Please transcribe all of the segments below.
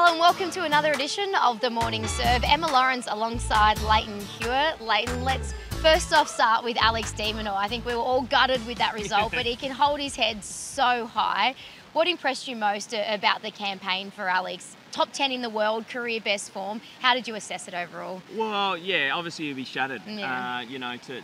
Hello and welcome to another edition of The Morning Serve. Emma Lawrence alongside Lleyton Hewitt. Lleyton, let's first off start with Alex de Minaur. I think we were all gutted with that result, but he can hold his head so high. What impressed you most about the campaign for Alex? Top 10 in the world, career best form. How did you assess it overall? Well, yeah, obviously he'd be shattered, Yeah.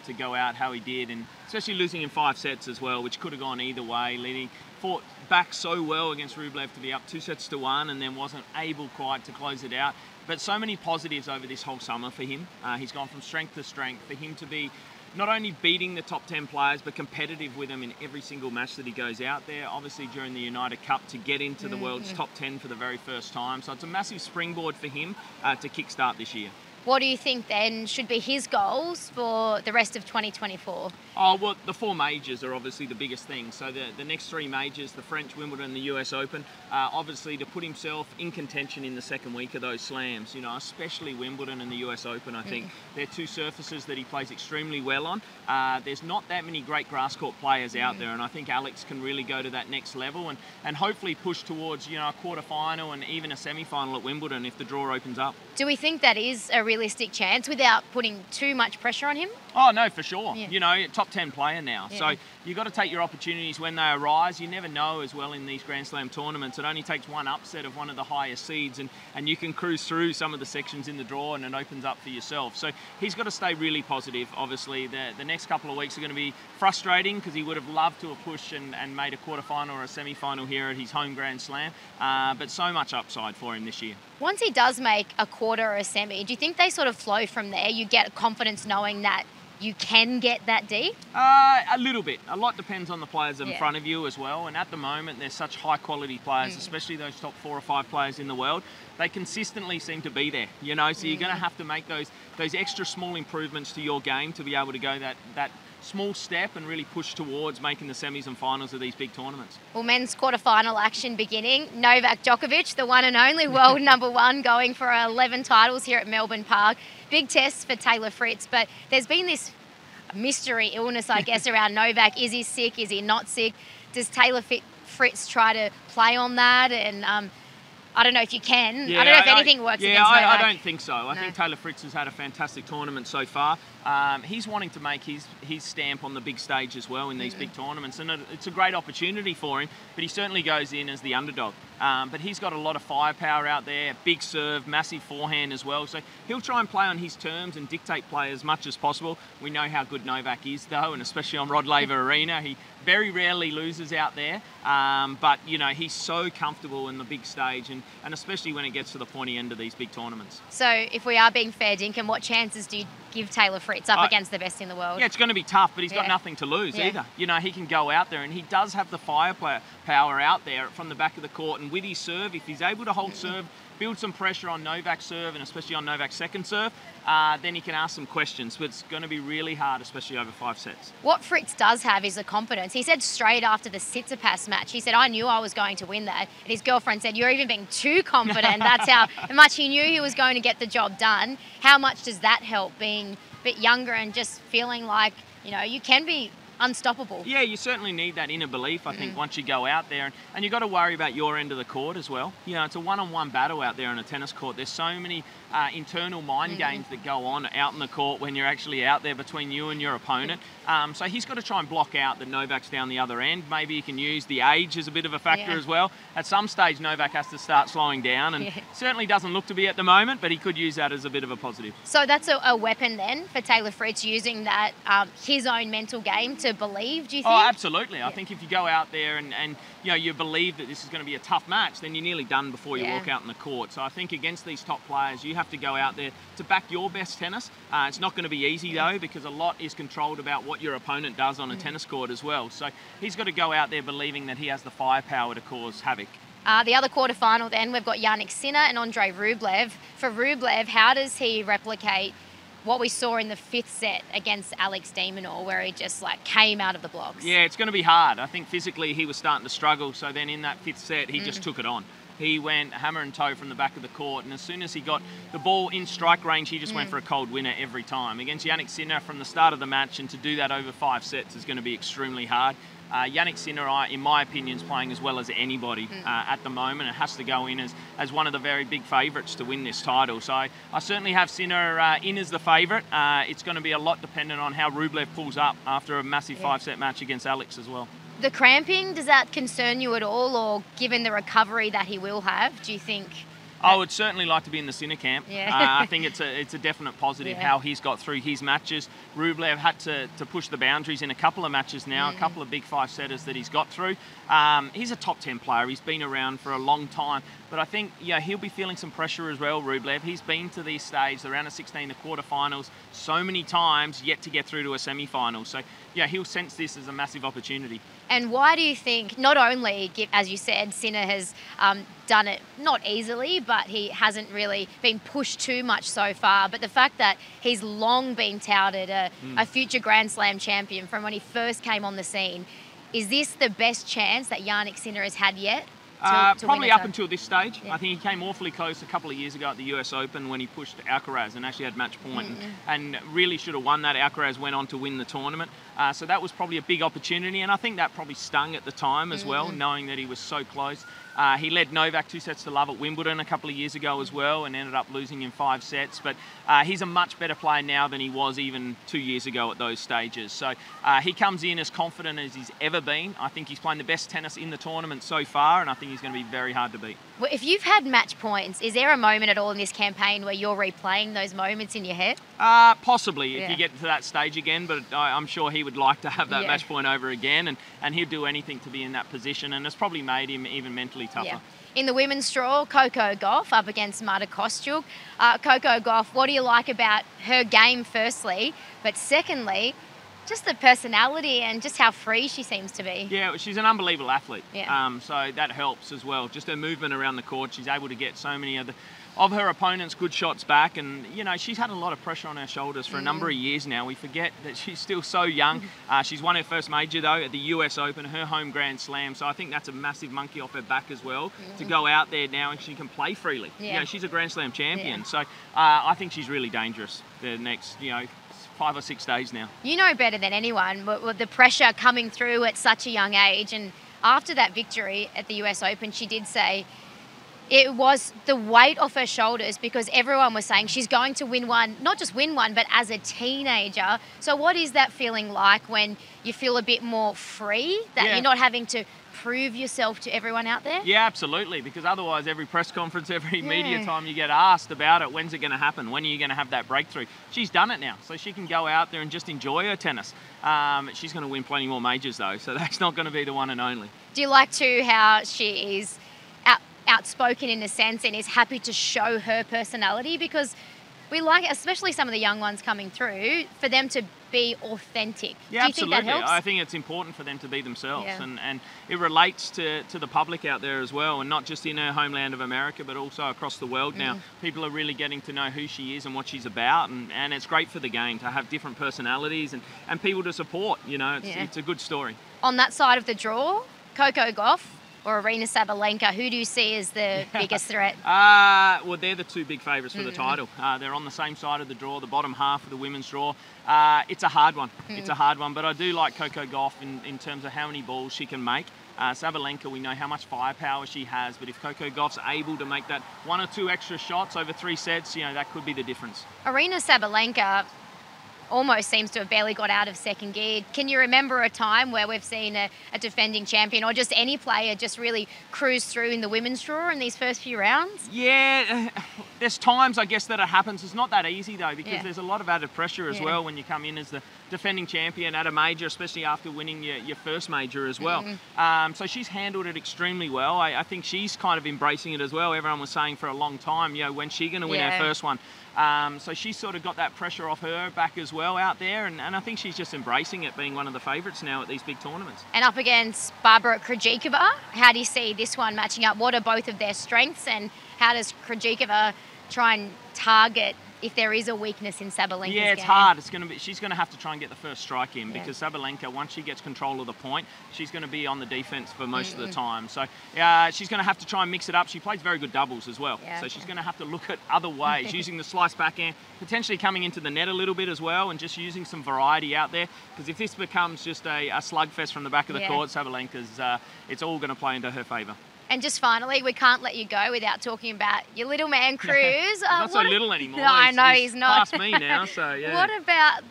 to go out how he did, and especially losing in 5 sets as well, which could have gone either way. He fought back so well against Rublev to be up 2-1 and then wasn't able quite to close it out. But so many positives over this whole summer for him. He's gone from strength to strength. For him to be not only beating the top 10 players, but competitive with them in every single match that he goes out there. Obviously during the United Cup to get into the world's top 10 for the very first time. So it's a massive springboard for him to kickstart this year. What do you think then should be his goals for the rest of 2024? Oh, well, the 4 majors are obviously the biggest thing. So the next 3 majors, the French, Wimbledon, the US Open, obviously to put himself in contention in the second week of those slams, especially Wimbledon and the US Open, I think. They're 2 surfaces that he plays extremely well on. There's not that many great grass court players out there, and I think Alex can really go to that next level and hopefully push towards, a quarter-final and even a semi-final at Wimbledon if the draw opens up. Do we think that is a realistic chance without putting too much pressure on him? Oh, no, for sure. Yeah. Top 10 player now. Yeah. So you've got to take your opportunities when they arise. You never know as well in these Grand Slam tournaments. It only takes one upset of one of the highest seeds and you can cruise through some of the sections in the draw and it opens up for yourself. So he's got to stay really positive. Obviously, the next couple of weeks are going to be frustrating because he would have loved to have pushed and made a quarterfinal or a semi-final here at his home Grand Slam. But so much upside for him this year. Once he does make a quarter or a semi, do you think they sort of flow from there? You get confidence knowing that you can get that deep? A little bit. A lot depends on the players in Yeah. front of you as well. And at the moment, they're such high-quality players, especially those top 4 or 5 players in the world. They consistently seem to be there, So you're going to have to make those extra small improvements to your game to be able to go that small step and really push towards making the semis and finals of these big tournaments. Well, men's quarterfinal action beginning. Novak Djokovic, the one and only world #1, going for 11 titles here at Melbourne Park. Big test for Taylor Fritz, but there's been this mystery illness, I guess, around Novak. Is he sick? Is he not sick? Does Taylor Fritz try to play on that? And I don't know if you can. I don't know if anything works against Novak. I don't think so. I think Taylor Fritz has had a fantastic tournament so far. He's wanting to make his stamp on the big stage as well in these big tournaments, and it's a great opportunity for him, but he certainly goes in as the underdog. But he's got a lot of firepower out there, big serve, massive forehand as well, so he'll try and play on his terms and dictate play as much as possible. We know how good Novak is though, and especially on Rod Laver Arena, he very rarely loses out there, but he's so comfortable in the big stage, and especially when it gets to the pointy end of these big tournaments. So if we are being fair dinkum, what chances do you give Taylor Fritz up against the best in the world? Yeah, it's going to be tough, but he's got nothing to lose either. He can go out there, and he does have the firepower out there from the back of the court, and with his serve, if he's able to hold serve, build some pressure on Novak's serve, and especially on Novak's second serve, then he can ask some questions, but it's going to be really hard, especially over 5 sets. What Fritz does have is the confidence. He said straight after the Tsitsipas match, he said, I knew I was going to win that. And his girlfriend said, you're even being too confident. That's how much he knew he was going to get the job done. How much does that help, being a bit younger and just feeling like, you can be unstoppable? Yeah, you certainly need that inner belief, I think, once you go out there. And you've got to worry about your end of the court as well. It's a one-on-one battle out there on a tennis court. There's so many internal mind games that go on out in the court when you're actually out there between you and your opponent. So he's got to try and block out that Novak's down the other end. Maybe he can use the age as a bit of a factor as well. At some stage, Novak has to start slowing down, and certainly doesn't look to be at the moment, but he could use that as a bit of a positive. So that's a weapon then for Taylor Fritz, using that his own mental game to believe, do you think? Oh, absolutely. I think if you go out there and you believe that this is going to be a tough match, then you're nearly done before you walk out in the court. So I think against these top players, you have to go out there to back your best tennis. It's not going to be easy though, because a lot is controlled about what your opponent does on a tennis court as well. So he's got to go out there believing that he has the firepower to cause havoc. The other quarterfinal then, we've got Jannik Sinner and Andrey Rublev. For Rublev, how does he replicate what we saw in the 5th set against Alex de Minaur, where he just came out of the blocks? Yeah, it's going to be hard. I think physically he was starting to struggle, so then in that 5th set he just took it on. He went hammer and toe from the back of the court, and as soon as he got the ball in strike range, he just went for a cold winner every time. Against Jannik Sinner from the start of the match, and to do that over 5 sets is going to be extremely hard. Jannik Sinner, in my opinion, is playing as well as anybody at the moment. It has to go in as one of the very big favourites to win this title. So I certainly have Sinner in as the favourite. It's going to be a lot dependent on how Rublev pulls up after a massive 5-set match against Alex as well. The cramping, does that concern you at all, or given the recovery that he will have, do you think? I would certainly like to be in the Sinner camp. Yeah. I think it's a definite positive how he's got through his matches. Rublev had to push the boundaries in a couple of matches now, a couple of big 5-setters that he's got through. He's a top 10 player. He's been around for a long time. But I think he'll be feeling some pressure as well, Rublev. He's been to these stages, the round of 16, the quarterfinals, so many times, yet to get through to a semi-final. So, he'll sense this as a massive opportunity. And why do you think, not only, as you said, Sinner has done it not easily, but he hasn't really been pushed too much so far, but the fact that he's long been touted a future Grand Slam champion from when he first came on the scene, is this the best chance that Jannik Sinner has had yet? To Probably up until this stage. I think he came awfully close a couple of years ago at the US Open when he pushed Alcaraz and actually had match point and really should have won that. Alcaraz went on to win the tournament. So that was probably a big opportunity, and I think that probably stung at the time as well, knowing that he was so close. He led Novak 2-0 at Wimbledon a couple of years ago as well and ended up losing in 5 sets. But he's a much better player now than he was even 2 years ago at those stages. So he comes in as confident as he's ever been. I think he's playing the best tennis in the tournament so far, and I think he's going to be very hard to beat. Well, if you've had match points, is there a moment at all in this campaign where you're replaying those moments in your head? Possibly, if you get to that stage again, but I'm sure he would like to have that match point over again, and he'll do anything to be in that position, and it's probably made him even mentally tougher. Yeah. In the women's draw, Coco Gauff up against Marta Kostyuk. Coco Gauff, what do you like about her game firstly, but secondly, just the personality and just how free she seems to be? Yeah, she's an unbelievable athlete. Yeah. So that helps as well. Just her movement around the court, she's able to get so many of her opponents good shots back, and she's had a lot of pressure on her shoulders for a number of years now. We forget that she's still so young. She's won her first major though at the US Open, her home Grand Slam, so I think that's a massive monkey off her back as well to go out there now and she can play freely. She's a Grand Slam champion, so I think she's really dangerous the next 5 or 6 days now. You know better than anyone with the pressure coming through at such a young age, and after that victory at the US Open, she did say it was the weight off her shoulders because everyone was saying she's going to win one, not just win one, but as a teenager. So what is that feeling like when you feel a bit more free, that you're not having to prove yourself to everyone out there? Yeah, absolutely, because otherwise every press conference, every media time you get asked about it, when's it going to happen? When are you going to have that breakthrough? She's done it now, so she can go out there and just enjoy her tennis. She's going to win plenty more majors though, so that's not going to be the one and only. Do you like too how she is outspoken in a sense and is happy to show her personality? Because we like, especially some of the young ones coming through, for them to be authentic. Yeah, do you absolutely. think that helps? I think it's important for them to be themselves, and it relates to the public out there as well, and not just in her homeland of America, but also across the world now. People are really getting to know who she is and what she's about, and it's great for the game to have different personalities and people to support. It's a good story. On that side of the draw, Coco Gauff or Aryna Sabalenka, who do you see as the biggest threat? Well, they're the 2 big favourites for the title. They're on the same side of the draw, the bottom half of the women's draw. It's a hard one. It's a hard one, but I do like Coco Gauff in terms of how many balls she can make. Sabalenka, we know how much firepower she has, but if Coco Gauff's able to make that 1 or 2 extra shots over 3 sets, that could be the difference. Aryna Sabalenka almost seems to have barely got out of second gear. Can you remember a time where we've seen a defending champion or just any player just really cruise through in the women's draw in these first few rounds? Yeah, there's times, I guess, that it happens. It's not that easy, though, because there's a lot of added pressure as well when you come in as the defending champion at a major, especially after winning your first major as well. So she's handled it extremely well. I think she's kind of embracing it as well. Everyone was saying for a long time, when's she going to win her first one? So she's sort of got that pressure off her back as well out there, and I think she's just embracing it, being one of the favourites now at these big tournaments. And up against Barbara Krejcikova, how do you see this one matching up? What are both of their strengths, and how does Krejcikova try and target if there is a weakness in Sabalenka's Yeah, it's game. hard. She's going to have to try and get the first strike in, because Sabalenka, once she gets control of the point, she's going to be on the defense for most of the time. So she's going to have to try and mix it up. She plays very good doubles as well. So she's going to have to look at other ways, using the slice backhand, potentially coming into the net a little bit as well, and just using some variety out there. Because if this becomes just a slugfest from the back of the court, Sabalenka's, it's all going to play into her favour. And just finally, we can't let you go without talking about your little man, Cruz. Not so little anymore. No, I know he's not. Past me now, so yeah. What about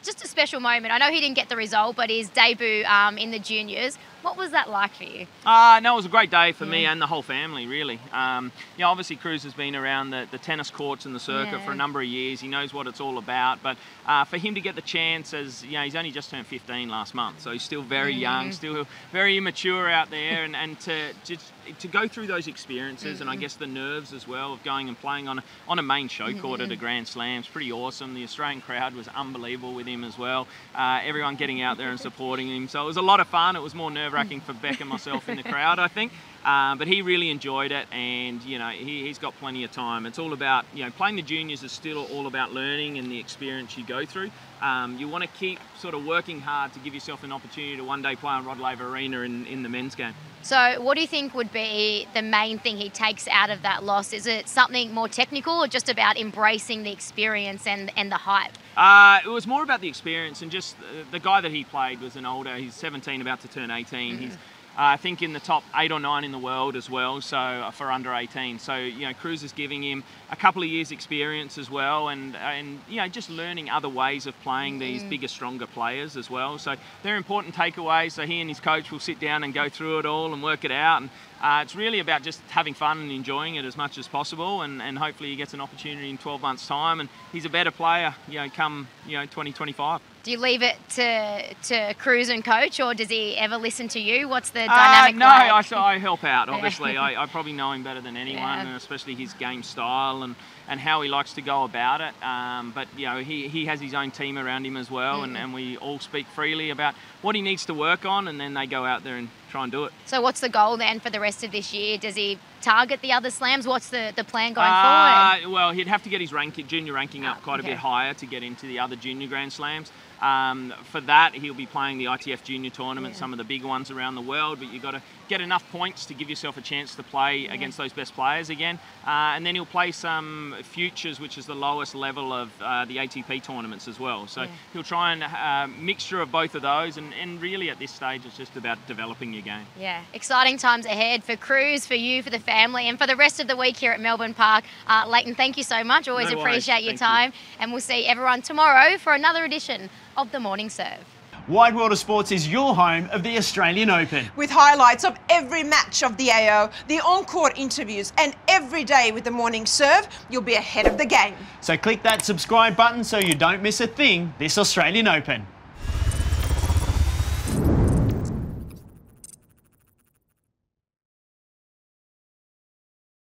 just a special moment? I know he didn't get the result, but his debut in the juniors. What was that like for you? No, it was a great day for me and the whole family, really. Obviously Cruz has been around the tennis courts and the circuit for a number of years. He knows what it's all about. But for him to get the chance, as he's only just turned 15 last month, so he's still very young, still very immature out there, and to go through those experiences, and I guess the nerves as well of going and playing on a main show court at a Grand Slam, it's pretty awesome. The Australian crowd was unbelievable with him as well. Everyone getting out there and supporting him, so it was a lot of fun. It was more nerve-wracking for Beck and myself in the crowd, I think. But he really enjoyed it, and he's got plenty of time. It's all about playing the juniors is still all about learning and the experience you go through. You want to keep sort of working hard to give yourself an opportunity to one day play on Rod Laver Arena in the men's game. So what do you think would be the main thing he takes out of that loss? Is it something more technical, or just about embracing the experience and the hype? It was more about the experience, and just the guy that he played was he's 17, about to turn 18. He's I think in the top 8 or 9 in the world as well, so for under 18. So Cruz is giving him a couple of years experience as well, and just learning other ways of playing these bigger, stronger players as well. So they're important takeaways. So he and his coach will sit down and go through it all and work it out. And it's really about just having fun and enjoying it as much as possible, and hopefully he gets an opportunity in 12 months' time, and he's a better player, come 2025. Do you leave it to Cruz and coach, or does he ever listen to you? What's the dynamic like? I help out, obviously. I probably know him better than anyone, and especially his game style and how he likes to go about it. But he has his own team around him as well, and we all speak freely about what he needs to work on, and then they go out there and try and do it. So what's the goal then for the rest of this year? Does he target the other slams? What's the plan going forward? Well, he'd have to get his junior ranking up quite a bit higher to get into the other junior Grand Slams. For that, he'll be playing the ITF junior tournament, some of the big ones around the world, but you've got to get enough points to give yourself a chance to play against those best players again. And then he'll play some futures, which is the lowest level of the ATP tournaments as well. So he'll try and mixture of both of those, and really at this stage it's just about developing your game. Yeah, exciting times ahead for Cruz, for you, for the family, and for the rest of the week here at Melbourne Park. Lleyton, thank you so much. Always appreciate your time. And we'll see everyone tomorrow for another edition of The Morning Serve. Wide World of Sports is your home of the Australian Open. With highlights of every match of the AO, the on-court interviews, and every day with The Morning Serve, you'll be ahead of the game. So click that subscribe button so you don't miss a thing this Australian Open.